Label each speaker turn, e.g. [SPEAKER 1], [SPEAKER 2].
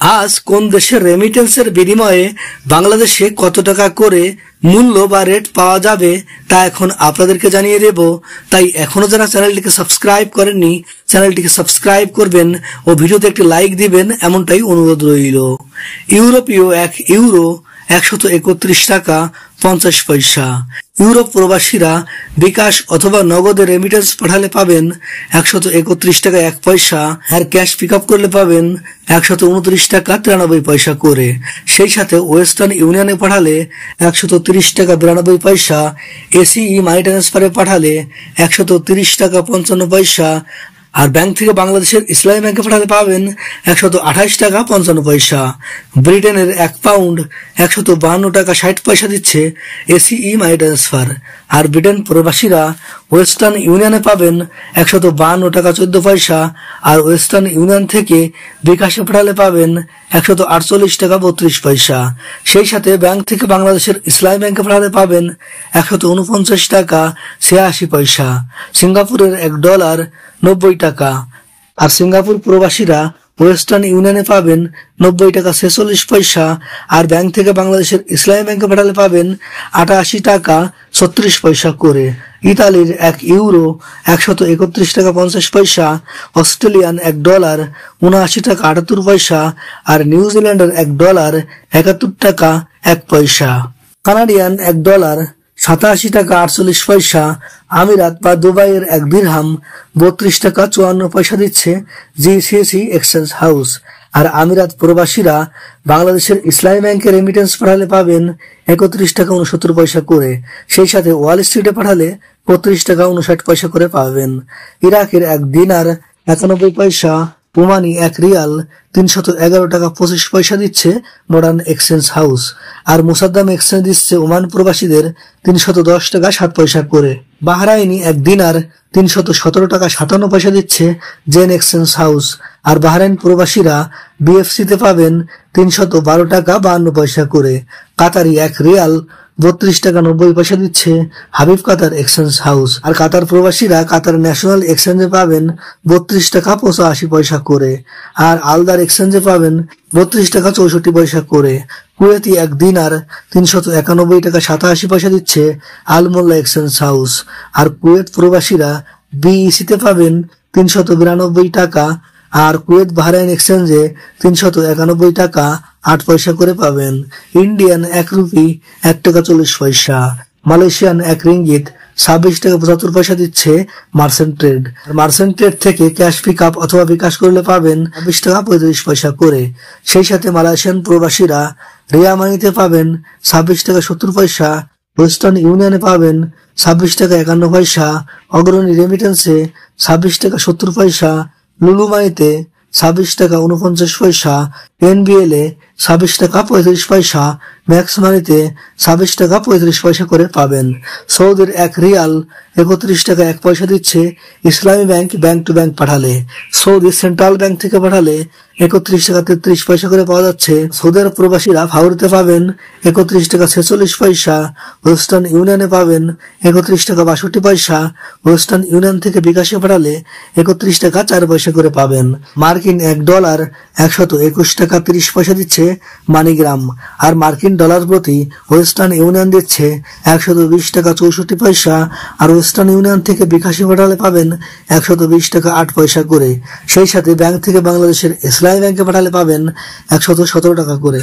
[SPEAKER 1] আজ কোন দেশের রেমিটেন্সের বিনিময়ে বাংলাদেশে কত টাকা করে মূল্য বা রেট পাওয়া যাবে তা এখন আপনাদেরকে জানিয়ে দেব। তাই এখনো যারা চ্যানেলটিকে সাবস্ক্রাইব করেননি চ্যানেলটিকে সাবস্ক্রাইব করবেন ও ভিডিওতে একটি লাইক দিবেন এমনটাই অনুরোধ রইল। ইউরোপীয় 1 ইউরো 131 টাকা 50 পয়সা। ইউরোপ প্রবাসীরা বিকাশ অথবা নগদে রেমিটেন্স পাঠালে পাবেন 131 টাকা 1 পয়সা, আর ক্যাশ পিক আপ করলে পাবেন 129 টাকা 93 পয়সা করে। সেই সাথে ওয়েস্টার্ন ইউনিয়নে পাঠালে 130 টাকা 92 পয়সা, এসিই মানি ট্রান্সফারে পাঠালে 130 টাকা 55 পয়সা, আর ব্যাংক থেকে বাংলাদেশের ইসলামী ব্যাংকে পাঠালে পাবেন 128 টাকা 55 পয়সা। ব্রিটেনের 1 পাউন্ড 152 টাকা 60 পয়সা দিচ্ছে এসিই মানি ট্রান্সফার। আর ব্রিটেন প্রবাসীরা ওয়েস্টার্ন ইউনিয়নে পাবেন 152 টাকা 14 পয়সা, আর ওয়েস্টার্ন ইউনিয়ন থেকে বিকাশে পাঠালে পাবেন 148 টাকা 32 পয়সা। সেই সাথে ব্যাংক থেকে বাংলাদেশের ইসলামী ব্যাংকে পাঠালে পাবেন 149 টাকা 86 পয়সা। সিঙ্গাপুরের $1 90 টাকা। আর সিঙ্গাপুর প্রবাসীরা ওয়েস্টার্ন ইউনিয়নে পাবেন 90 টাকা 46 পয়সা, আর ব্যাংক থেকে বাংলাদেশের ইসলামী ব্যাংকে পাঠালে পাবেন 88 টাকা 36 পয়সা করে। ইতালির 1 ইউরো 131 টাকা 50 পয়সা, অস্ট্রেলিয়ান $1 79 টাকা 78 পয়সা, আর নিউজিল্যান্ডের $1 71 টাকা 1 পয়সা। কানাডিয়ান $1 87 টাকা 48 পয়সা। আমিরাত বা দুবাইয়ের 1 দিরহাম 32 টাকা 54 পয়সা দিচ্ছে জিসিসি এক্সচেঞ্জ হাউস। আর আমিরাত প্রবাসীরা বাংলাদেশের ইসলামী ব্যাংকে রেমিটেন্স পাঠালে পাবেন 31 টাকা 69 পয়সা করে। সেই সাথে ওয়াল স্ট্রিটে পাঠালে 32 টাকা 59 পয়সা করে পাবেন। ইরাকের 1 দিনার 91 পয়সা। ওমানি 1 রিয়াল 311 টাকা 25 পয়সা দিচ্ছে মডার্ন এক্সচেঞ্জ হাউস। আর মুসাদ্দাম এক্সচেঞ্জ দিচ্ছে ওমান প্রবাসীদের 310 টাকা 7 পয়সা করে। বাহরাইনি 1 দিনার 317 টাকা 57 পয়সা দিচ্ছে জেন এক্সচেঞ্জ হাউস। আর বাহরাইন প্রবাসীরা বিএফসি তে পাবেন 312 টাকা 52 পয়সা করে। কাতারি 1 রিয়াল 32 টাকা 90 পয়সা দিচ্ছে হাবিব কাতার এক্সচেঞ্জ হাউস। আর কাতার প্রবাসীরা কাতার ন্যাশনাল এক্সচেঞ্জে পাবেন 32 টাকা 85 পয়সা করে। আর আলদার এক্সচেঞ্জে পাবেন 32 টাকা 64 পয়সা করে। কুয়েতি 1 দিনার 391 টাকা 87 পয়সা দিচ্ছে আলমোল্লা এক্সচেঞ্জ হাউস। আর কুয়েত প্রবাসীরা বিইসি তে পাবেন 392 টাকা, আর কুয়েত বাহরাইন এক্সচেঞ্জে 391 টাকা 8 পয়সা করে পাবেন। ইন্ডিয়ান 1 রুপি 1 টাকা 40 পয়সা। মালয়েশিয়ান 1 রিঙ্গিত 26 টাকা 75 পয়সা দিচ্ছে মার্চেন্ট ট্রেড। মার্চেন্ট ট্রেড থেকে ক্যাশ পিক আপ অথবা বিকাশ করলে পাবেন 26 টাকা 35 পয়সা করে। সেই সাথে মালয়েশিয়ান প্রবাসীরা রিয়া মানিতে পাবেন 26 টাকা 70 পয়সা। ওয়েস্টার্ন ইউনিয়নে পাবেন 26 টাকা 51 পয়সা। অগ্রণী রেমিটেন্সে 26 টাকা 70 পয়সা। লুলু মানিতে 26 টাকা 49 পয়সা। এনবিএল এ 26 টাকা 35 পয়সা। ম্যাক্স মানিতে 26 টাকা 35 পয়সা করে পাবেন। সৌদির 1 রিয়াল 31 টাকা 1 পয়সা দিচ্ছে ইসলামী ব্যাংক ব্যাংক টু ব্যাংক পাঠালে। সৌদি সেন্ট্রাল ব্যাংক থেকে পাঠালে 31 টাকা 33 পয়সা করে পাওয়া যাচ্ছে। সৌদি আরব প্রবাসীরা ফাউরিতে পাবেন 31 টাকা 46 পয়সা। ওয়েস্টার্ন ইউনিয়নে পাবেন 31 টাকা 62 পয়সা। ওয়েস্টার্ন ইউনিয়ন থেকে বিকাশে পাঠালে 31 টাকা 4 পয়সা করে পাবেন। মার্কিন $1 121 টাকা 30 পয়সা দিচ্ছে মানিগ্রাম। আর মার্কিন ডলার প্রতি ওয়েস্টার্ন ইউনিয়ন দিচ্ছে 120 টাকা 64 পয়সা। আর ওয়েস্টার্ন ইউনিয়ন থেকে বিকাশে পাঠালে পাবেন 120 টাকা 8 পয়সা করে। সেই সাথে ব্যাংক থেকে বাংলাদেশের ইসলামী ব্যাংকে পাঠালে পাবেন 117 টাকা করে।